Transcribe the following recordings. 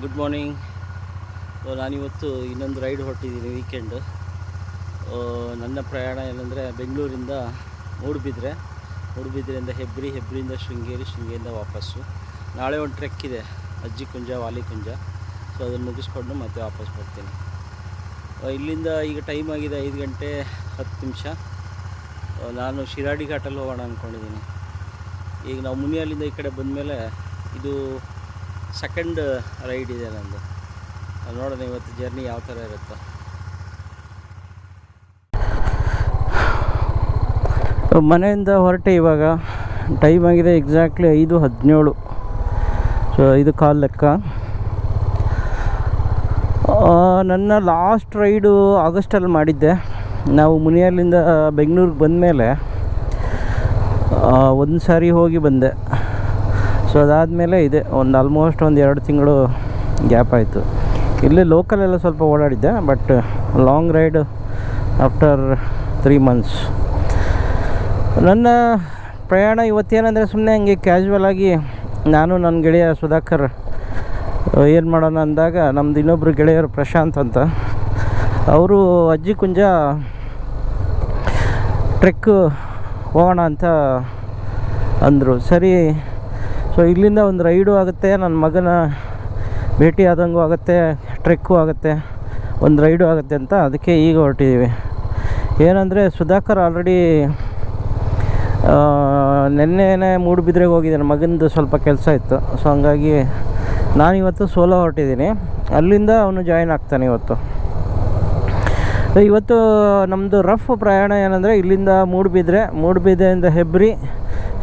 Good morning. ನಾನಿವತ್ತು ಇನ್ನೊಂದು ride ಹೊರಟಿದ್ದೀನಿ weekend. ನನ್ನ ಪ್ರಯಾಣ ಏನಂದರೆ ಬೆಂಗಳೂರಿಂದ ಮೂಡುಬಿದ್ರೆಯಿಂದ ಹೆಬ್ರಿಯಿಂದ ಶೃಂಗೇರಿಯಿಂದ ವಾಪಸ್ಸು. ನಾಳೆ ಒಂದು ಟ್ರೆಕ್ ಇದೆ, ಅಜ್ಜಿ ಕುಂಜ ವಾಲಿಕುಂಜ. ಸೊ ಅದನ್ನು ಮುಗಿಸ್ಕೊಂಡು ಮತ್ತೆ ವಾಪಸ್ ಬರ್ತೀನಿ. ಇಲ್ಲಿಂದ ಈಗ ಟೈಮ್ ಆಗಿದೆ 5 ಗಂಟೆ 10 ನಿಮಿಷ. ನಾನು ಶಿರಾಡಿ ಘಾಟಲ್ಲಿ ಹೋಗೋಣ ಅಂದ್ಕೊಂಡಿದ್ದೀನಿ. ಈಗ ನಾವು ಮುನಿಯಲ್ಲಿಂದ ಈ ಕಡೆ ಬಂದಮೇಲೆ ಇದು ಸೆಕೆಂಡ್ ರೈಡ್ ಇದೆ ನಂದು. ನೋಡೋಣ ಇವತ್ತು ಜರ್ನಿ ಯಾವ ಥರ ಇರುತ್ತೋ. ಮನೆಯಿಂದ ಹೊರಟೆ, ಇವಾಗ ಟೈಮ್ ಆಗಿದೆ ಎಕ್ಸಾಕ್ಟ್ಲಿ 5:17. ಸೊ 5 ಕಾಲು ಲೆಕ್ಕ. ನನ್ನ ಲಾಸ್ಟ್ ರೈಡು ಆಗಸ್ಟಲ್ಲಿ ಮಾಡಿದ್ದೆ. ನಾವು ಮುನಿಯಲ್ಲಿಂದ ಬೆಂಗಳೂರಿಗೆ ಬಂದಮೇಲೆ ಒಂದು ಸಾರಿ ಹೋಗಿ ಬಂದೆ. ಸೊ ಅದಾದಮೇಲೆ ಇದೆ ಆಲ್ಮೋಸ್ಟ್ ಒಂದು 2 ತಿಂಗಳು ಗ್ಯಾಪ್ ಆಯಿತು. ಇಲ್ಲೇ ಲೋಕಲೆಲ್ಲ ಸ್ವಲ್ಪ ಓಡಾಡಿದ್ದೆ, but long ride after 3 months. ನನ್ನ ಪ್ರಯಾಣ ಇವತ್ತೇನೆಂದರೆ ಸುಮ್ಮನೆ ಹಂಗೆ ಕ್ಯಾಶುವಲಾಗಿ ನಾನು ನನ್ನ ಗೆಳೆಯ ಸುಧಾಕರ್ ಏನು ಮಾಡೋಣ ಅಂದಾಗ, ನಮ್ಮದು ಇನ್ನೊಬ್ಬರು ಗೆಳೆಯರು ಪ್ರಶಾಂತ್ ಅಂತ, ಅವರು ಅಜ್ಜಿ ಕುಂಜ ಟ್ರೆಕ್ ಹೋಗೋಣ ಅಂತ ಅಂದರು. ಸರಿ, ಸೊ ಇಲ್ಲಿಂದ ಒಂದು ರೈಡು ಆಗುತ್ತೆ, ನನ್ನ ಮಗನ ಭೇಟಿ ಆದಂಗೂ ಆಗುತ್ತೆ, ಟ್ರೆಕ್ಕು ಆಗುತ್ತೆ, ಒಂದು ರೈಡು ಆಗುತ್ತೆ ಅಂತ ಅದಕ್ಕೆ ಈಗ ಹೊರಟಿದ್ದೀವಿ. ಏನಂದರೆ ಸುಧಾಕರ್ ಆಲ್ರೆಡಿ ನೆನ್ನೆನೇ ಮೂಡುಬಿದ್ರೆಗೆ ಹೋಗಿದ್ದಾನೆ, ಮಗನದು ಸ್ವಲ್ಪ ಕೆಲಸ ಇತ್ತು. ಸೊ ಹಂಗಾಗಿ ನಾನಿವತ್ತು ಸೋಲೋ ಹೊರಟಿದ್ದೀನಿ. ಅಲ್ಲಿಂದ ಅವನು ಜಾಯಿನ್ ಆಗ್ತಾನೆ ಇವತ್ತು. ಇವತ್ತು ನಮ್ಮದು ರಫ್ ಪ್ರಯಾಣ ಏನಂದರೆ ಇಲ್ಲಿಂದ ಮೂಡುಬಿದ್ರೆಯಿಂದ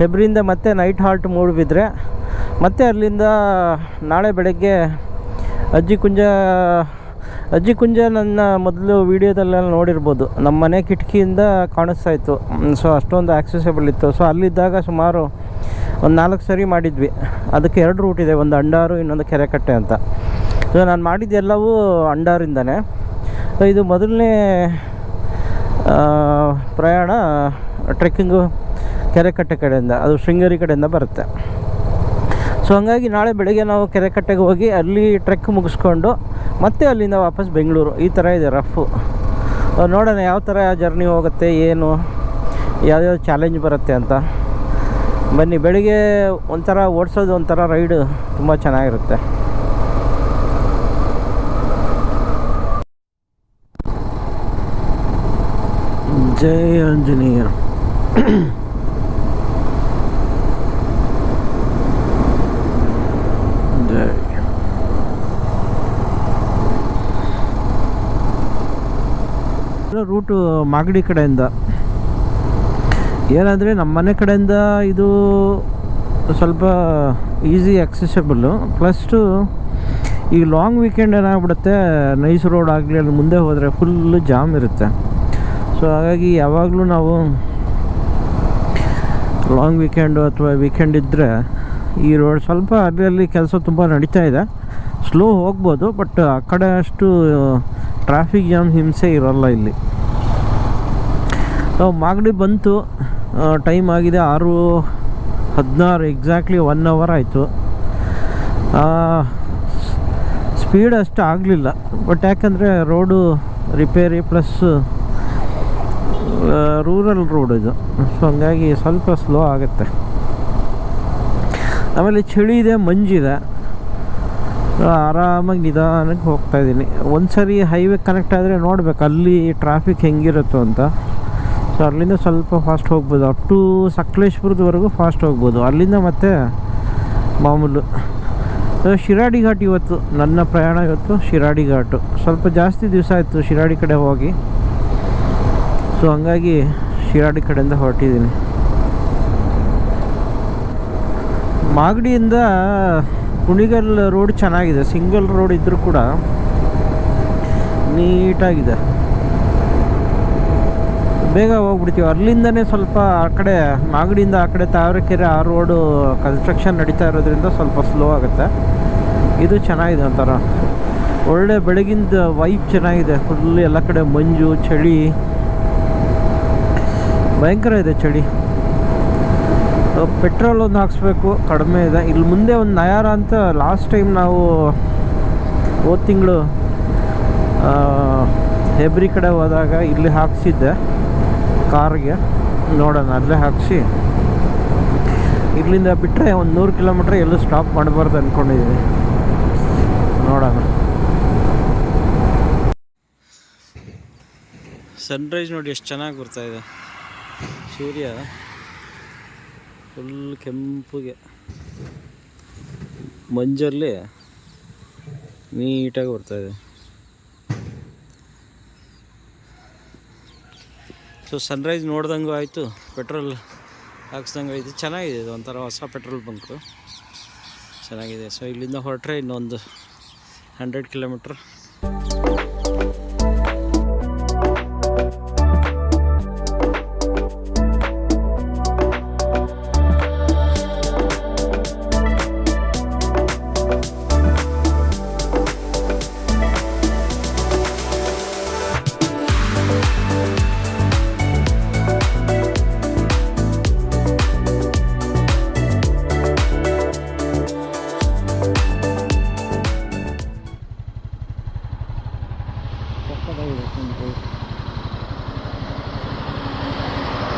ಹೆಬ್ರಿಯಿಂದ ಮತ್ತೆ ನೈಟ್ ಹಾಲ್ಟ್ ಮೂಡುಬಿದ್ರೆ, ಮತ್ತು ಅಲ್ಲಿಂದ ನಾಳೆ ಬೆಳಗ್ಗೆ ಅಜ್ಜಿ ಕುಂಜ ನನ್ನ ಮೊದಲು ವೀಡಿಯೋದಲ್ಲೆಲ್ಲ ನೋಡಿರ್ಬೋದು. ನಮ್ಮ ಮನೆ ಕಿಟಕಿಯಿಂದ ಕಾಣಿಸ್ತಾಯಿತ್ತು. ಸೊ ಅಷ್ಟೊಂದು ಆಕ್ಸೆಸಬಲ್ ಇತ್ತು. ಸೊ ಅಲ್ಲಿದ್ದಾಗ ಸುಮಾರು ಒಂದು 4 ಸರಿ ಮಾಡಿದ್ವಿ. ಅದಕ್ಕೆ 2 ರೂಟ್ ಇದೆ, ಒಂದು ಅಂಡಾರು, ಇನ್ನೊಂದು ಕೆರೆಕಟ್ಟೆ ಅಂತ. ಸೊ ನಾನು ಮಾಡಿದ್ದೆಲ್ಲವೂ ಅಂಡಾರಿಂದನೇ. ಸೊ ಇದು ಮೊದಲನೇ ಪ್ರಯಾಣ ಟ್ರೆಕ್ಕಿಂಗು ಕೆರೆಕಟ್ಟೆ ಕಡೆಯಿಂದ, ಅದು ಶೃಂಗೇರಿ ಕಡೆಯಿಂದ ಬರುತ್ತೆ. ಸೊ ಹಂಗಾಗಿ ನಾಳೆ ಬೆಳಗ್ಗೆ ನಾವು ಕೆರೆಕಟ್ಟೆಗೆ ಹೋಗಿ ಅಲ್ಲಿ ಟ್ರೆಕ್ ಮುಗಿಸ್ಕೊಂಡು ಮತ್ತೆ ಅಲ್ಲಿಂದ ವಾಪಸ್ ಬೆಂಗಳೂರು. ಈ ಥರ ಇದೆ ರಫು. ನೋಡೋಣ ಯಾವ ಥರ ಜರ್ನಿ ಹೋಗುತ್ತೆ, ಏನು ಯಾವ್ಯಾವ ಚಾಲೆಂಜ್ ಬರುತ್ತೆ ಅಂತ. ಬನ್ನಿ, ಬೆಳಿಗ್ಗೆ ಒಂಥರ ಓಡಿಸೋದು ಒಂಥರ ರೈಡು ತುಂಬ ಚೆನ್ನಾಗಿರುತ್ತೆ. ಜೈ ಆಂಜನೇಯ. ರೂಟು ಮಾಗಡಿ ಕಡೆಯಿಂದ. ಏನಂದರೆ ನಮ್ಮ ಮನೆ ಕಡೆಯಿಂದ ಇದು ಸ್ವಲ್ಪ ಈಸಿ ಆಕ್ಸೆಸಬಲ್ಲು. ಪ್ಲಸ್ಟು ಈ ಲಾಂಗ್ ವೀಕೆಂಡ್ ಏನಾಗ್ಬಿಡುತ್ತೆ, ನೈಸ್ ರೋಡ್ ಆಗಲಿ ಅಲ್ಲಿ ಮುಂದೆ ಹೋದರೆ ಫುಲ್ಲು ಜಾಮ್ ಇರುತ್ತೆ. ಸೊ ಹಾಗಾಗಿ ಯಾವಾಗಲೂ ನಾವು ಲಾಂಗ್ ವೀಕೆಂಡು ಅಥವಾ ವೀಕೆಂಡ್ ಇದ್ದರೆ ಈ ರೋಡ್ ಸ್ವಲ್ಪ ಅಲ್ಲಿ ಕೆಲಸ ತುಂಬ ನಡೀತಾ ಇದೆ, ಸ್ಲೋ ಹೋಗ್ಬೋದು. ಬಟ್ ಆ ಕಡೆ ಅಷ್ಟು ಟ್ರಾಫಿಕ್ ಜಾಮ್ ಹಿಂಸೆ ಇರೋಲ್ಲ ಇಲ್ಲಿ. ನಾವು ಮಾಗಡಿ ಬಂತು, ಟೈಮ್ ಆಗಿದೆ 6:16, ಎಕ್ಸಾಕ್ಟ್ಲಿ 1 ಅವರ್ ಆಯಿತು. ಸ್ಪೀಡ್ ಅಷ್ಟು ಆಗಲಿಲ್ಲ, ಬಟ್ ಯಾಕಂದರೆ road repair plus rural road ಇದು. ಸೊ ಹಂಗಾಗಿ ಸ್ವಲ್ಪ ಸ್ಲೋ ಆಗುತ್ತೆ. ಆಮೇಲೆ ಚಳಿ ಇದೆ, ಮಂಜಿದೆ, ಆರಾಮಾಗಿ ನಿಧಾನಕ್ಕೆ ಹೋಗ್ತಾಯಿದ್ದೀನಿ. ಒಂದು ಸರಿ ಹೈವೇ ಕನೆಕ್ಟ್ ಆದರೆ ನೋಡ್ಬೇಕು ಅಲ್ಲಿ ಟ್ರಾಫಿಕ್ ಹೆಂಗಿರುತ್ತೋ ಅಂತ. ಸೊ ಅಲ್ಲಿಂದ ಸ್ವಲ್ಪ ಫಾಸ್ಟ್ ಹೋಗ್ಬೋದು, ಅಪ್ ಟು ಸಕಲೇಶ್ಪುರದವರೆಗೂ ಫಾಸ್ಟ್ ಹೋಗ್ಬೋದು. ಅಲ್ಲಿಂದ ಮತ್ತೆ ಮಾಮೂಲು ಶಿರಾಡಿ ಘಾಟ್. ಇವತ್ತು ನನ್ನ ಪ್ರಯಾಣ ಶಿರಾಡಿ ಘಾಟು. ಸ್ವಲ್ಪ ಜಾಸ್ತಿ ದಿವಸ ಆಯಿತು ಶಿರಾಡಿ ಕಡೆ ಹೋಗಿ. ಸೊ ಹಂಗಾಗಿ ಶಿರಾಡಿ ಕಡೆಯಿಂದ ಹೊರಟಿದ್ದೀನಿ. ಮಾಗಡಿಯಿಂದ ಕುಣಿಗಲ್ ರೋಡ್ ಚೆನ್ನಾಗಿದೆ, ಸಿಂಗಲ್ ರೋಡ್ ಇದ್ದರೂ ಕೂಡ ನೀಟಾಗಿದೆ, ಬೇಗ ಹೋಗ್ಬಿಡ್ತೀವಿ. ಅಲ್ಲಿಂದನೇ ಸ್ವಲ್ಪ ಆ ಕಡೆ ಮಾಗಡಿಯಿಂದ ಆ ಕಡೆ ತಾವರೆಕೆರೆ ಆ ರೋಡು ಕನ್ಸ್ಟ್ರಕ್ಷನ್ ನಡೀತಾ ಇರೋದ್ರಿಂದ ಸ್ವಲ್ಪ ಸ್ಲೋ ಆಗುತ್ತೆ. ಇದು ಚೆನ್ನಾಗಿದೆ, ಒಂಥರ ಒಳ್ಳೆ ಬೆಳಗಿಂದ ವೈಬ್ ಚೆನ್ನಾಗಿದೆ. ಫುಲ್ ಎಲ್ಲ ಕಡೆ ಮಂಜು, ಚಳಿ ಭಯಂಕರ ಇದೆ, ಚಳಿ. ಪೆಟ್ರೋಲ್ ಒಂದು ಹಾಕ್ಸ್ಬೇಕು, ಕಡಿಮೆ ಇದೆ. ಇಲ್ಲಿ ಮುಂದೆ ಒಂದು ನಯಾರ ಅಂತ ಲಾಸ್ಟ್ ಟೈಮ್ ನಾವು ಹೋದ ತಿಂಗಳು ಹೆಬ್ರಿ ಕಡೆ ಹೋದಾಗ ಇಲ್ಲಿ ಹಾಕ್ಸಿದ್ದೆ ಕಾರ್ಗೆ, ನೋಡೋಣ ಅಲ್ಲೇ ಹಾಕಿಸಿ ಇಲ್ಲಿಂದ ಬಿಟ್ಟರೆ ಒಂದು 100 ಕಿಲೋಮೀಟ್ರ್ ಎಲ್ಲೂ ಸ್ಟಾಪ್ ಮಾಡಬಾರ್ದು ಅಂದ್ಕೊಂಡಿದ್ದೀನಿ. ನೋಡೋಣ. ಸನ್ರೈಸ್ ನೋಡಿ ಎಷ್ಟು ಚೆನ್ನಾಗಿ ಬರ್ತಾಯಿದೆ. ಸೂರ್ಯ ಫುಲ್ ಕೆಂಪುಗೆ ಮಂಜಲ್ಲಿ ನೀಟಾಗಿ ಬರ್ತಾಯಿದೆ. ಸೊ ಸನ್ರೈಸ್ ನೋಡ್ದಂಗೂ ಆಯಿತು, ಪೆಟ್ರೋಲ್ ಹಾಕ್ಸ್ದಂಗೆ ಆಯಿತು. ಚೆನ್ನಾಗಿದೆ, ಇದು ಒಂಥರ ಹೊಸ ಪೆಟ್ರೋಲ್ ಬಂಕು ಚೆನ್ನಾಗಿದೆ. ಸೊ ಇಲ್ಲಿಂದ ಹೊರಟ್ರೆ ಇನ್ನೊಂದು 100 ಕಿಲೋಮೀಟ್ರ್.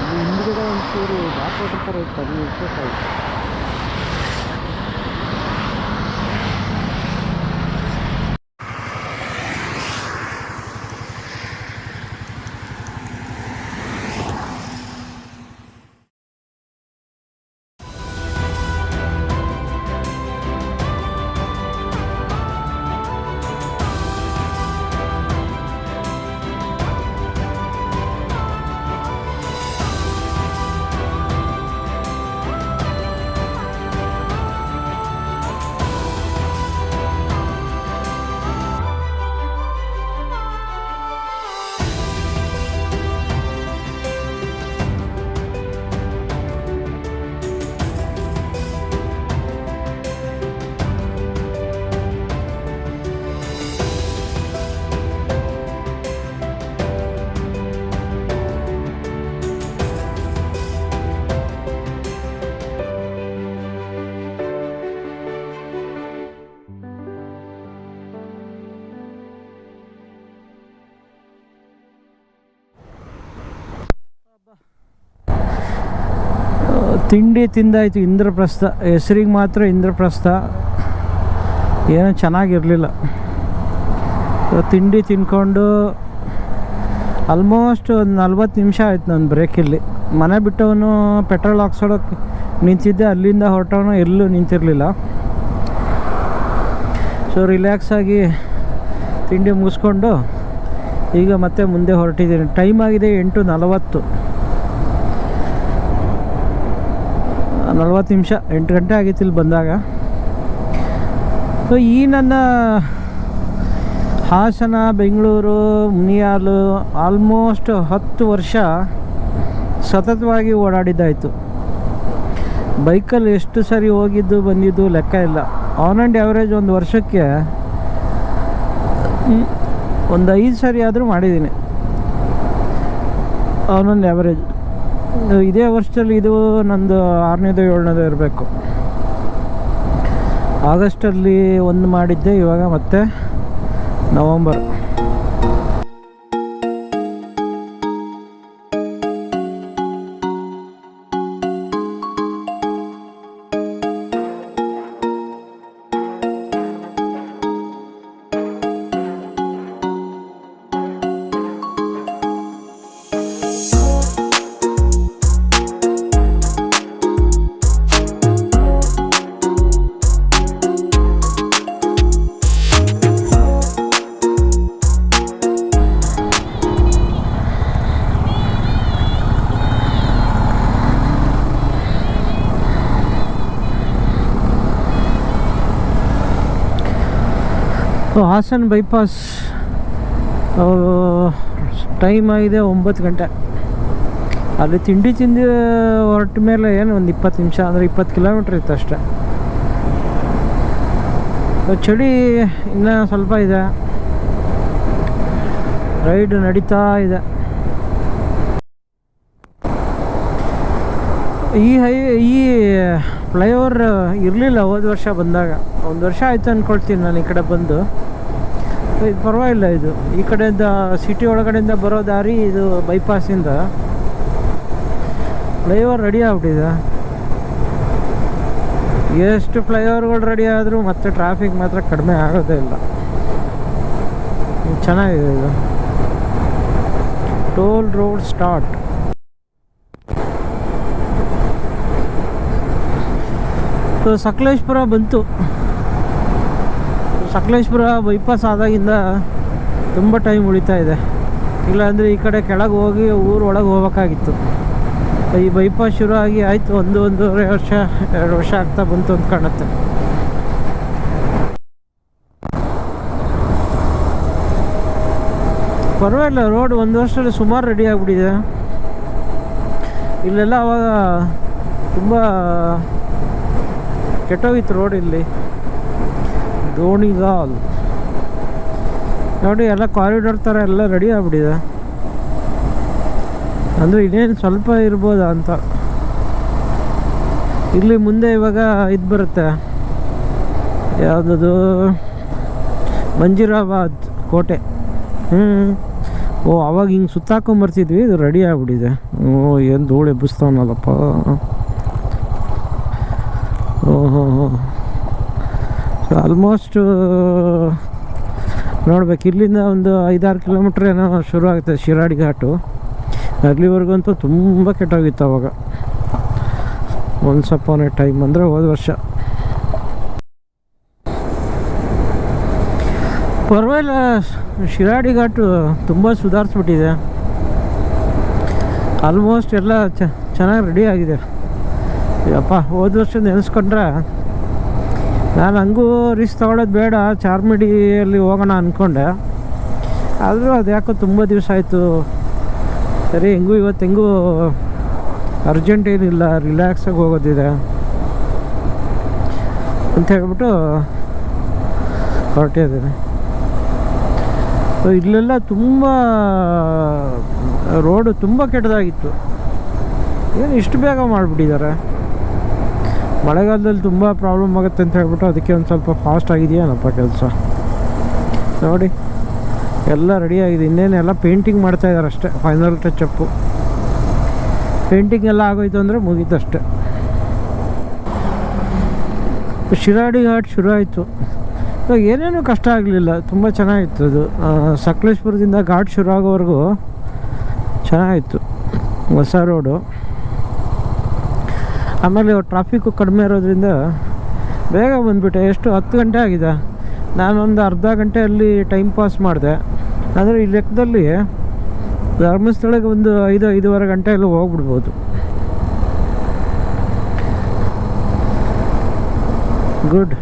ಹಿಂದ್ಗಡೆ ಒಂಚೂರು ಬ್ಯಾಕ್ ವಾಟರ್ ಥರ ಇತ್ತು, ಅದು ಇರ್ಬೇಕಾಯ್ತು. ತಿಂಡಿ ತಿಂದಾಯಿತು. ಇಂದ್ರಪ್ರಸ್ಥ ಹೆಸರಿಗೆ ಮಾತ್ರ ಇಂದ್ರಪ್ರಸ್ಥ, ಏನೂ ಚೆನ್ನಾಗಿರಲಿಲ್ಲ. ತಿಂಡಿ ತಿನ್ಕೊಂಡು ಆಲ್ಮೋಸ್ಟ್ ಒಂದು 40 ನಿಮಿಷ ಆಯ್ತು ನನ್ನ ಬ್ರೇಕಿಲ್ಲಿ. ಮನೆ ಬಿಟ್ಟವನು ಪೆಟ್ರೋಲ್ ಹಾಕ್ಸೋಳಕ್ಕೆ ನಿಂತಿದ್ದೆ, ಅಲ್ಲಿಂದ ಹೊರಟವನು ಎಲ್ಲೂ ನಿಂತಿರಲಿಲ್ಲ. ಸೊ ರಿಲ್ಯಾಕ್ಸಾಗಿ ತಿಂಡಿ ಮುಗಿಸ್ಕೊಂಡು ಈಗ ಮತ್ತೆ ಮುಂದೆ ಹೊರಟಿದ್ದೀನಿ. ಟೈಮ್ ಆಗಿದೆ 8:40, 40 ನಿಮಿಷ, 8 ಗಂಟೆ ಆಗಿತ್ತು ಇಲ್ಲಿ ಬಂದಾಗ. ಸೊ ಈ ನನ್ನ ಹಾಸನ, ಬೆಂಗಳೂರು, ಮುನಿಯಾಲು ಆಲ್ಮೋಸ್ಟ್ 10 ವರ್ಷ ಸತತವಾಗಿ ಓಡಾಡಿದ್ದಾಯಿತು. ಬೈಕಲ್ಲಿ ಎಷ್ಟು ಸರಿ ಹೋಗಿದ್ದು ಬಂದಿದ್ದು ಲೆಕ್ಕ ಇಲ್ಲ. ಆನ್ ಆ್ಯಂಡ್ ಆ್ಯಾವ್ರೇಜ್ ಒಂದು ವರ್ಷಕ್ಕೆ ಒಂದು 5 ಸರಿ ಆದರೂ ಮಾಡಿದ್ದೀನಿ ಆನ್ ಆ್ಯಂಡ್ ಆ್ಯಾವ್ರೇಜ್. ಇದೇ ವರ್ಷದಲ್ಲಿ ಇದು ನಂದು 6ನೇದು 7ನೇದು ಇರಬೇಕು. ಆಗಸ್ಟಲ್ಲಿ ಒಂದು ಮಾಡಿದ್ದೆ, ಇವಾಗ ಮತ್ತೆ ನವಂಬರ್. ಹಾಸನ್ ಬೈಪಾಸ್ ಟೈಮ್ ಆಗಿದೆ 9 ಗಂಟೆ. ಅಲ್ಲಿ ತಿಂಡಿ ತಿಂದು ಹೊರಟ ಮೇಲೆ ಏನು ಒಂದು 20 ನಿಮಿಷ, ಅಂದರೆ 20 ಕಿಲೋಮೀಟ್ರ್ ಇತ್ತು ಅಷ್ಟೆ. ಚಳಿ ಇನ್ನೂ ಸ್ವಲ್ಪ ಇದೆ, ರೈಡ್ ನಡೀತಾ ಇದೆ. ಈ ಫ್ಲೈಓವರ್ ಇರಲಿಲ್ಲ ಹೋದ ವರ್ಷ ಬಂದಾಗ. 1 ವರ್ಷ ಆಯಿತು ಅಂದ್ಕೊಳ್ತೀನಿ ನಾನು ಈ ಕಡೆ ಬಂದು. ಇದು ಪರವಾಗಿಲ್ಲ. ಇದು ಈ ಕಡೆಯಿಂದ ಸಿಟಿ ಒಳಗಡೆಯಿಂದ ಬರೋ ದಾರಿ, ಇದು ಬೈಪಾಸಿಂದ ಫ್ಲೈಓವರ್ ರೆಡಿ ಆಗ್ಬಿಟ್ಟಿದೆ. ಎಷ್ಟು ಫ್ಲೈಓವರ್ಗಳು ರೆಡಿ ಆದರೂ ಮತ್ತೆ ಟ್ರಾಫಿಕ್ ಮಾತ್ರ ಕಡಿಮೆ ಆಗೋದೇ ಇಲ್ಲ. ಚೆನ್ನಾಗಿದೆ ಇದು. Toll road start. ಸಕಲೇಶ್ಪುರ ಬಂತು. ಸಕಲೇಶ್ಪುರ ಬೈಪಾಸ್ ಆದಾಗಿಂದ ತುಂಬ ಟೈಮ್ ಉಳಿತಾ ಇದೆ. ಇಲ್ಲಾಂದರೆ ಈ ಕಡೆ ಕೆಳಗೆ ಹೋಗಿ ಊರೊಳಗೆ ಹೋಗ್ಬೇಕಾಗಿತ್ತು. ಈ ಬೈಪಾಸ್ ಶುರು ಆಗಿ ಆಯಿತು ಒಂದೂವರೆ ವರ್ಷ 2 ವರ್ಷ ಆಗ್ತಾ ಬಂತು ಅಂತ ಕಾಣುತ್ತೆ. ಪರವಾಗಿಲ್ಲ, ರೋಡ್ 1 ವರ್ಷದಲ್ಲಿ ಸುಮಾರು ರೆಡಿ ಆಗಿಬಿಟ್ಟಿದೆ. ಇಲ್ಲೆಲ್ಲ ಅವಾಗ ತುಂಬ ಕೆಟ್ಟೋಗಿತ್ತು ರೋಡ್. ಇಲ್ಲಿ ದೋಣಿಗಾಲ್ ನೋಡಿ, ಎಲ್ಲ ಕಾರಿಡಾರ್ ಥರ ಎಲ್ಲ ರೆಡಿ ಆಗಿಬಿಟ್ಟಿದೆ. ಅಂದರೆ ಇನ್ನೇನು ಸ್ವಲ್ಪ ಇರ್ಬೋದಾ ಅಂತ. ಇಲ್ಲಿ ಮುಂದೆ ಇವಾಗ ಇದು ಬರುತ್ತೆ, ಯಾವುದದು, ಮಂಜಿರಾಬಾದ್ ಕೋಟೆ. ಓ, ಅವಾಗ ಹಿಂಗೆ ಸುತ್ತಾಕೊಂಬರ್ತಿದ್ವಿ. ಇದು ರೆಡಿ ಆಗಿಬಿಟ್ಟಿದೆ. ಓ, ಏನು ಧೂಳು ಎಬ್ಬಿಸ್ತಾವನಲ್ಲಪ್ಪ. ಓಹೋ, ಸೊ ಆಲ್ಮೋಸ್ಟ್ ನೋಡ್ಬೇಕು. ಇಲ್ಲಿಂದ ಒಂದು 5-6 ಕಿಲೋಮೀಟ್ರ್ ಏನೋ ಶುರು ಆಗುತ್ತೆ ಶಿರಾಡಿ ಘಾಟು. ಅಲ್ಲಿವರೆಗಂತೂ ತುಂಬ ಕೆಟ್ಟೋಗಿತ್ತು ಅವಾಗ. ಒನ್ಸ್ ಅಪಾನ್ ಎ ಟೈಮ್ ಅಂದರೆ ಹೋದ ವರ್ಷ. ಪರವಾಗಿಲ್ಲ, ಶಿರಾಡಿ ಘಾಟು ತುಂಬ ಸುಧಾರಿಸ್ಬಿಟ್ಟಿದೆ. ಆಲ್ಮೋಸ್ಟ್ ಎಲ್ಲ ಚೆನ್ನಾಗಿ ರೆಡಿ ಆಗಿದೆ. ಅಪ್ಪ, ಹೋದ ವರ್ಷ ನೆನೆಸ್ಕೊಂಡ್ರೆ ನಾನು ಹಂಗೂ ರಿಸ್ಕ್ ತೊಗೊಳೋದು ಬೇಡ, ಚಾರ್ಮಿಡಿಯಲ್ಲಿ ಹೋಗೋಣ ಅಂದ್ಕೊಂಡೆ. ಆದರೂ ಅದು ಯಾಕೋ ತುಂಬ ದಿವಸ ಆಯಿತು. ಸರಿ, ಹೆಂಗೂ ಅರ್ಜೆಂಟ್ ಏನಿಲ್ಲ, ರಿಲ್ಯಾಕ್ಸಾಗಿ ಹೋಗೋದಿದೆ ಅಂತ ಹೇಳ್ಬಿಟ್ಟು ಹೊರಟಿದ್ದೀನಿ. ಸೊ ಇಲ್ಲೆಲ್ಲ ತುಂಬ ರೋಡು ತುಂಬ ಕೆಟ್ಟದಾಗಿತ್ತು. ಏನು ಇಷ್ಟು ಬೇಗ ಮಾಡಿಬಿಟ್ಟಿದ್ದಾರೆ. ಮಳೆಗಾಲದಲ್ಲಿ ತುಂಬ ಪ್ರಾಬ್ಲಮ್ ಆಗುತ್ತೆ ಅಂತ ಹೇಳ್ಬಿಟ್ಟು ಅದಕ್ಕೆ ಒಂದು ಸ್ವಲ್ಪ ಫಾಸ್ಟ್ ಆಗಿದೆಯೇನಪ್ಪ ಕೆಲಸ. ನೋಡಿ, ಎಲ್ಲ ರೆಡಿಯಾಗಿದೆ. ಇನ್ನೇನೆಲ್ಲ ಪೇಂಟಿಂಗ್ ಮಾಡ್ತಾಯಿದ್ದಾರೆ ಅಷ್ಟೇ, ಫೈನಲ್ ಟಚಪ್ಪು. ಪೇಂಟಿಂಗ್ ಎಲ್ಲ ಆಗೋಯ್ತು ಅಂದರೆ ಮುಗೀತಷ್ಟೆ. ಶಿರಾಡಿ ಘಾಟ್ ಶುರು ಆಯಿತು. ಇವಾಗ ಏನೇನೂ ಕಷ್ಟ ಆಗಲಿಲ್ಲ, ತುಂಬ ಚೆನ್ನಾಗಿತ್ತು ಅದು. ಸಕಲೇಶ್ಪುರದಿಂದ ಘಾಟ್ ಶುರು ಆಗೋವರೆಗೂ ಚೆನ್ನಾಗಿತ್ತು, ಹೊಸ ರೋಡು. ಆಮೇಲೆ ಟ್ರಾಫಿಕ್ಕು ಕಡಿಮೆ ಇರೋದ್ರಿಂದ ಬೇಗ ಬಂದುಬಿಟ್ಟೆ. ಎಷ್ಟು 10 ಗಂಟೆ ಆಗಿದೆ. ನಾನೊಂದು ಅರ್ಧ ಗಂಟೆಯಲ್ಲಿ ಟೈಮ್ ಪಾಸ್ ಮಾಡಿದೆ. ಅಂದರೆ ಈ ಲೆಕ್ಕದಲ್ಲಿ ಧರ್ಮಸ್ಥಳಕ್ಕೆ ಒಂದು 5-5:30 ಗಂಟೆಯಲ್ಲಿ ಹೋಗ್ಬಿಡ್ಬೋದು. ಗುಡ್.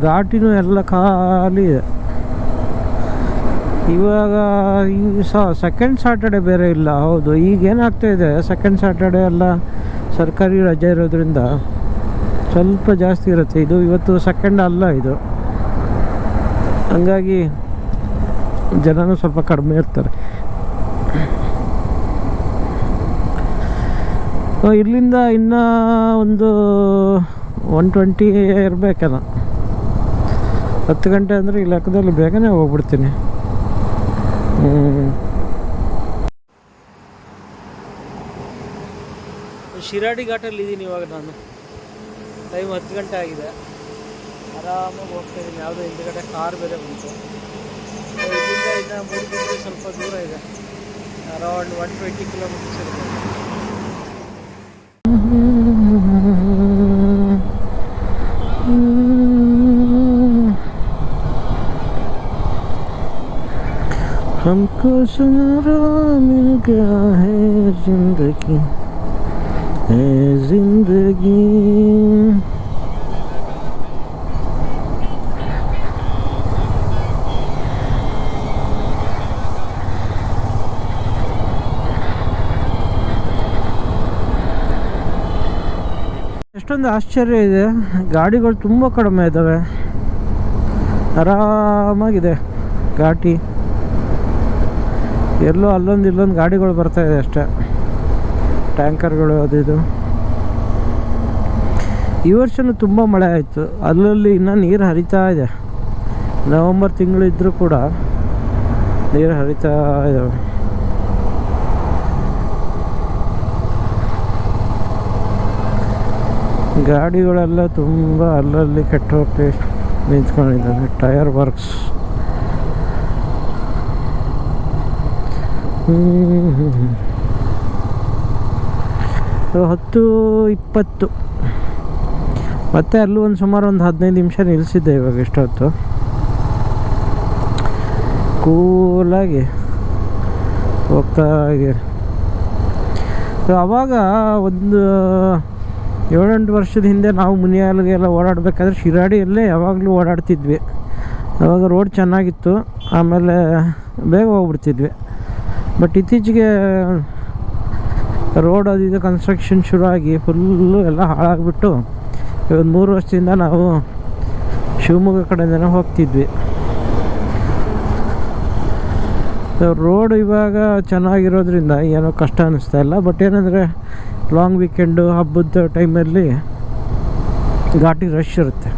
ಘಾಟಿನೂ ಎಲ್ಲ ಖಾಲಿ ಇದೆ. ಇವಾಗ ಈ ಸೆಕೆಂಡ್ ಸಾಟರ್ಡೆ ಬೇರೆ ಇಲ್ಲ. ಹೌದು, ಈಗೇನಾಗ್ತಾಯಿದೆ, ಸೆಕೆಂಡ್ ಸಾಟರ್ಡೆ ಎಲ್ಲ ಸರ್ಕಾರಿ ರಜೆ ಇರೋದ್ರಿಂದ ಸ್ವಲ್ಪ ಜಾಸ್ತಿ ಇರುತ್ತೆ. ಇದು ಇವತ್ತು ಸೆಕೆಂಡ್ ಅಲ್ಲ ಇದು, ಹಂಗಾಗಿ ಜನನೂ ಸ್ವಲ್ಪ ಕಡಿಮೆ ಇರ್ತಾರೆ. ಇಲ್ಲಿಂದ ಇನ್ನೂ ಒಂದು 120 ಇರಬೇಕೇನೋ. 10 ಗಂಟೆ ಅಂದರೆ ಈ ಲೆಕ್ಕದಲ್ಲಿ ಬೇಗನೆ ಹೋಗ್ಬಿಡ್ತೀನಿ. ಶಿರಾಡಿ ಘಾಟಲ್ಲಿ ಇದ್ದೀನಿ ಇವಾಗ ನಾನು. ಟೈಮ್ 10 ಗಂಟೆ ಆಗಿದೆ. ಆರಾಮಾಗಿ ಹೋಗ್ತಾ ಇದ್ದೀನಿ. ಯಾವುದೋ ಹಿಂದ್ಗಡೆ ಕಾರ್ ಬೇರೆ ಬಂತು. ಇಲ್ಲಿಂದ ಇನ್ನು ಮೂಡುಬಿದ್ರೆ ಸ್ವಲ್ಪ ದೂರ ಇದೆ, ಅರೌಂಡ್ 120 ಕಿಲೋಮೀಟರ್ಸ್ ಇರ್ಬೋದು. हमको सुनहरा मिल गया है जिंदगी है जिंदगी. ಎಷ್ಟೊಂದು ಆಶ್ಚರ್ಯ ಇದೆ, ಗಾಡಿಗಳು ತುಂಬ ಕಡಿಮೆ ಇದ್ದಾವೆ, ಆರಾಮಾಗಿದೆ ಘಾಟಿ. ಎಲ್ಲೋ ಅಲ್ಲೊಂದು ಇಲ್ಲೊಂದು ಗಾಡಿಗಳು ಬರ್ತಾಯಿದೆ ಅಷ್ಟೇ, ಟ್ಯಾಂಕರ್ಗಳು ಅದು ಇದು. ಈ ವರ್ಷವೂ ತುಂಬ ಮಳೆ ಆಯಿತು. ಅಲ್ಲಲ್ಲಿ ಇನ್ನೂ ನೀರು ಹರಿತಾ ಇದೆ. ನವಂಬರ್ ತಿಂಗಳಿದ್ದರೂ ಕೂಡ ನೀರು ಹರಿತಾ ಇದ್ದಾವೆ. ಗಾಡಿಗಳೆಲ್ಲ ತುಂಬ ಅಲ್ಲಲ್ಲಿ ಕೆಟ್ಟೋಗಿ ನಿಂತ್ಕೊಂಡಿದ್ದಾವೆ. Tyre works. 10:20 ಮತ್ತು ಅಲ್ಲೂ ಸುಮಾರು ಒಂದು 15 ನಿಮಿಷ ನಿಲ್ಲಿಸಿದ್ದೆ. ಇವಾಗ ಎಷ್ಟೊತ್ತು ಕೂಲಾಗಿ ಹೋಗ್ತಾ ಇದೆ. ಆವಾಗ ಒಂದು 7-8 ವರ್ಷದ ಹಿಂದೆ ನಾವು ಮುನಿಯಾಲ್ಗೆಲ್ಲ ಓಡಾಡಬೇಕಾದ್ರೆ ಶಿರಾಡಿಯಲ್ಲೇ ಯಾವಾಗಲೂ ಓಡಾಡ್ತಿದ್ವಿ. ಆವಾಗ ರೋಡ್ ಚೆನ್ನಾಗಿತ್ತು, ಆಮೇಲೆ ಬೇಗ ಹೋಗ್ಬಿಡ್ತಿದ್ವಿ. ಬಟ್ ಇತ್ತೀಚೆಗೆ ರೋಡ್ ಅದು ಕನ್ಸ್ಟ್ರಕ್ಷನ್ ಶುರು ಆಗಿ ಫುಲ್ಲು ಎಲ್ಲ ಹಾಳಾಗಿಬಿಟ್ಟು ಒಂದು 3 ವರ್ಷದಿಂದ ನಾವು ಶಿವಮೊಗ್ಗ ಕಡೆಯಿಂದನೇ ಹೋಗ್ತಿದ್ವಿ. ರೋಡ್ ಇವಾಗ ಚೆನ್ನಾಗಿರೋದ್ರಿಂದ ಏನೋ ಕಷ್ಟ ಅನ್ನಿಸ್ತಾ ಇಲ್ಲ. ಬಟ್ ಏನಂದರೆ ಲಾಂಗ್ ವೀಕೆಂಡು, ಹಬ್ಬದ ಟೈಮಲ್ಲಿ ಘಾಟಿ ರಶ್ ಇರುತ್ತೆ.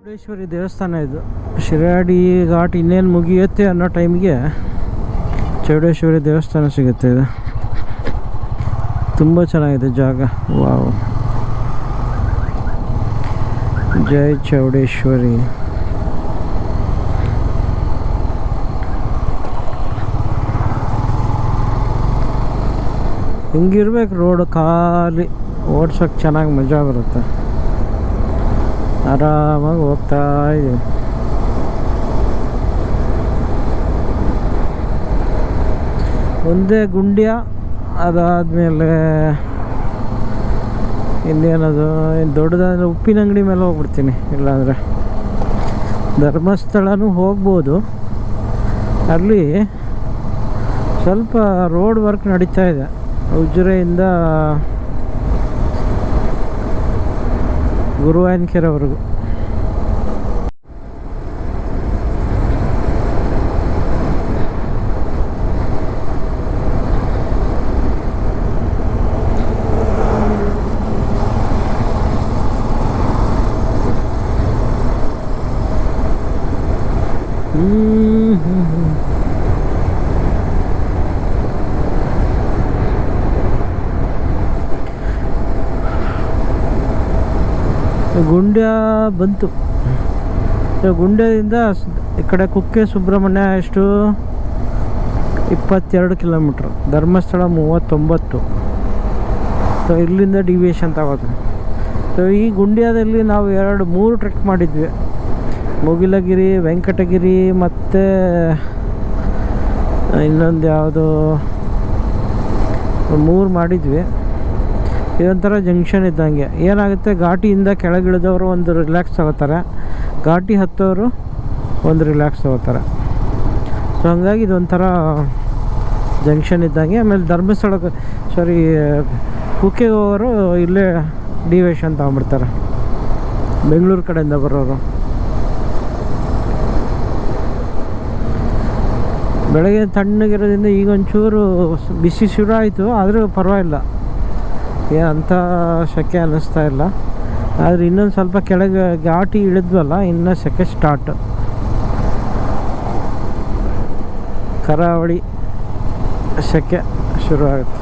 ಚೌಡೇಶ್ವರಿ ದೇವಸ್ಥಾನ ಇದು. ಶಿರಾಡಿ ಘಾಟ್ ಇನ್ನೇನು ಮುಗಿಯುತ್ತೆ ಅನ್ನೋ ಟೈಮಿಗೆ ಚೌಡೇಶ್ವರಿ ದೇವಸ್ಥಾನ ಸಿಗುತ್ತೆ. ಇದು ತುಂಬ ಚೆನ್ನಾಗಿದೆ ಜಾಗ. ವಾವ್, ಜೈ ಚೌಡೇಶ್ವರಿ. ಹಿಂಗಿರ್ಬೇಕು ರೋಡ್, ಖಾಲಿ ಓಡ್ಸೋಕ್ಕೆ ಚೆನ್ನಾಗಿ ಮಜಾ ಬರುತ್ತೆ. ಆರಾಮಾಗಿ ಹೋಗ್ತಾ ಇದೆ. ಒಂದೇ ಗುಂಡ್ಯ, ಅದಾದಮೇಲೆ ಇನ್ನೇನದು ದೊಡ್ಡದಾದ್ರೆ ಉಪ್ಪಿನ ಅಂಗಡಿ ಮೇಲೆ ಹೋಗ್ಬಿಡ್ತೀನಿ. ಇಲ್ಲಾಂದರೆ ಧರ್ಮಸ್ಥಳನೂ ಹೋಗ್ಬೋದು. ಅಲ್ಲಿ ಸ್ವಲ್ಪ ರೋಡ್ ವರ್ಕ್ ನಡೀತಾ ಇದೆ. ಉಜಿರೆಯಿಂದ ಗುರುವಾಯನಕೆರೆವರೆಗೂ. ಗುಂಡ್ಯ ಬಂತು. ಗುಂಡ್ಯದಿಂದ ಈ ಕಡೆ ಕುಕ್ಕೆ ಸುಬ್ರಹ್ಮಣ್ಯ ಎಷ್ಟು 22 ಕಿಲೋಮೀಟ್ರ್, ಧರ್ಮಸ್ಥಳ 39. ಸೊ ಇಲ್ಲಿಂದ ಡಿವಿಯೇಷನ್ ತಗೋದು. ಸೊ ಈ ಗುಂಡ್ಯದಲ್ಲಿ ನಾವು 2-3 ಟ್ರೆಕ್ ಮಾಡಿದ್ವಿ. ಮುಗಿಲಗಿರಿ, ವೆಂಕಟಗಿರಿ ಮತ್ತು ಇನ್ನೊಂದು ಯಾವುದೋ 3 ಮಾಡಿದ್ವಿ. ಇದೊಂಥರ ಜಂಕ್ಷನ್ ಇದ್ದಂಗೆ. ಏನಾಗುತ್ತೆ, ಘಾಟಿಯಿಂದ ಕೆಳಗಿಳಿದವರು ಒಂದು ರಿಲ್ಯಾಕ್ಸ್ ತಗೋತಾರೆ, ಘಾಟಿ ಹತ್ತೋರು ಒಂದು ರಿಲ್ಯಾಕ್ಸ್ ತಗೋತಾರೆ. ಸೊ ಹಂಗಾಗಿ ಇದೊಂಥರ ಜಂಕ್ಷನ್ ಇದ್ದಂಗೆ. ಆಮೇಲೆ ಧರ್ಮಸ್ಥಳಕ್ಕೆ ಕುಕ್ಕೆಗೆ ಹೋಗೋರು ಇಲ್ಲೇ ಡಿವಿಯೇಷನ್ ತಗೊಂಡ್ಬಿಡ್ತಾರೆ, ಬೆಂಗಳೂರು ಕಡೆಯಿಂದ ಬರೋರು. ಬೆಳಗ್ಗೆ ತಣ್ಣಗಿರೋದ್ರಿಂದ ಈಗ ಒಂಚೂರು ಬಿಸಿ ಶುರು ಆಯಿತು, ಆದರೂ ಪರವಾಗಿಲ್ಲ, ಅಂಥ ಸೆಕೆ ಅನ್ನಿಸ್ತಾ ಇಲ್ಲ. ಆದರೆ ಇನ್ನೊಂದು ಸ್ವಲ್ಪ ಕೆಳಗೆ ಘಾಟಿ ಇಳಿದ್ವಲ್ಲ, ಇನ್ನೂ ಸೆಕೆ ಸ್ಟಾರ್ಟ್. ಕರಾವಳಿ ಸೆಕೆ ಶುರು ಆಗುತ್ತೆ.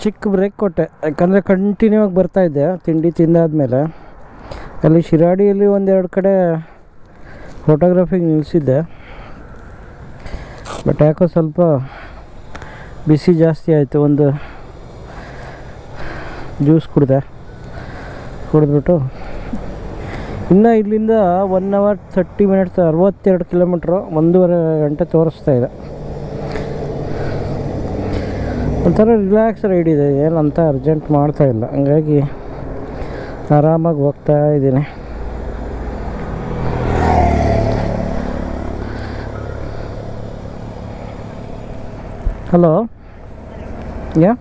ಚಿಕ್ಕ ಬ್ರೇಕ್ ಕೊಟ್ಟೆ, ಯಾಕಂದರೆ ಕಂಟಿನ್ಯೂ ಆಗಿ ಬರ್ತಾಯಿದ್ದೆ ತಿಂಡಿ ತಿಂದಾದ್ಮೇಲೆ. ಅಲ್ಲಿ ಶಿರಾಡಿಯಲ್ಲಿ ಒಂದೆರಡು ಕಡೆ ಫೋಟೋಗ್ರಫಿಗೆ ನಿಲ್ಲಿಸಿದ್ದೆ, ಬಟ್ ಯಾಕೋ ಸ್ವಲ್ಪ ಬಿಸಿ ಜಾಸ್ತಿ ಆಯಿತು. ಒಂದು ಜ್ಯೂಸ್ ಕುಡಿದ್ಬಿಟ್ಟು ಇನ್ನು ಇಲ್ಲಿಂದ 1 hour 30 minutes 62 ಕಿಲೋಮೀಟ್ರು, 1.5 ಗಂಟೆ ತೋರಿಸ್ತಾ ಇದೆ. ಒಂಥರ ರಿಲ್ಯಾಕ್ಸ್ ರೈಡ್ ಇದೆ, ಏನಂತ ಅರ್ಜೆಂಟ್ ಮಾಡ್ತಾಯಿಲ್ಲ, ಹಂಗಾಗಿ ಆರಾಮಾಗಿ ಹೋಗ್ತಾ ಇದ್ದೀನಿ. ಹಲೋ, ಯಾ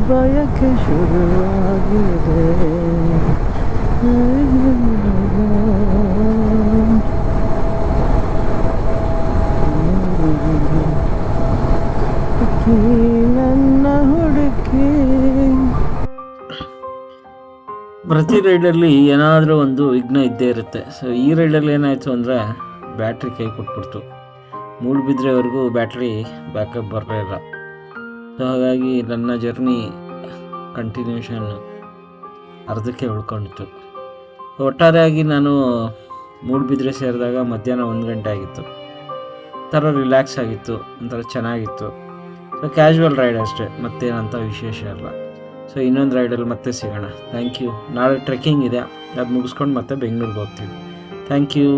ಬಯಕೆ ಶುರುವಾಗಿದೆ. ನನ್ನ ಹುಡುಕಿ. ಪ್ರತಿ ರೈಡಲ್ಲಿ ಏನಾದರೂ ಒಂದು ವಿಘ್ನ ಇದ್ದೇ ಇರುತ್ತೆ. ಸೊ ಈ ರೈಡಲ್ಲಿ ಏನಾಯಿತು ಅಂದರೆ ಬ್ಯಾಟ್ರಿ ಕೈ ಕೊಟ್ಬಿಡ್ತು. ಮೂಡುಬಿದ್ರೆವರೆಗೂ ಬ್ಯಾಟ್ರಿ ಬ್ಯಾಕಪ್ ಬರಲೇ ಇಲ್ಲ. ಸೊ ಹಾಗಾಗಿ ನನ್ನ ಜರ್ನಿ ಕಂಟಿನ್ಯೂಷನ್ ಅರ್ಧಕ್ಕೆ ಉಳ್ಕೊಂಡಿತ್ತು. ಒಟ್ಟಾರೆಯಾಗಿ ನಾನು ಮೂಡುಬಿದ್ರೆ ಸೇರಿದಾಗ ಮಧ್ಯಾಹ್ನ 1 ಗಂಟೆ ಆಗಿತ್ತು. ಒಂಥರ ರಿಲ್ಯಾಕ್ಸ್ ಆಗಿತ್ತು, ಒಂಥರ ಚೆನ್ನಾಗಿತ್ತು. ಸೊ ಕ್ಯಾಶುವಲ್ ರೈಡ್ ಅಷ್ಟೇ, ಮತ್ತೇನಂತ ವಿಶೇಷ ಇಲ್ಲ. ಸೊ ಇನ್ನೊಂದು ರೈಡಲ್ಲಿ ಮತ್ತೆ ಸಿಗೋಣ. Thank you. ನಾಳೆ ಟ್ರೆಕ್ಕಿಂಗ್ ಇದೆ, ಅದು ಮುಗಿಸ್ಕೊಂಡು ಮತ್ತೆ ಬೆಂಗಳೂರಿಗೆ ಹೋಗ್ತೀವಿ. Thank you.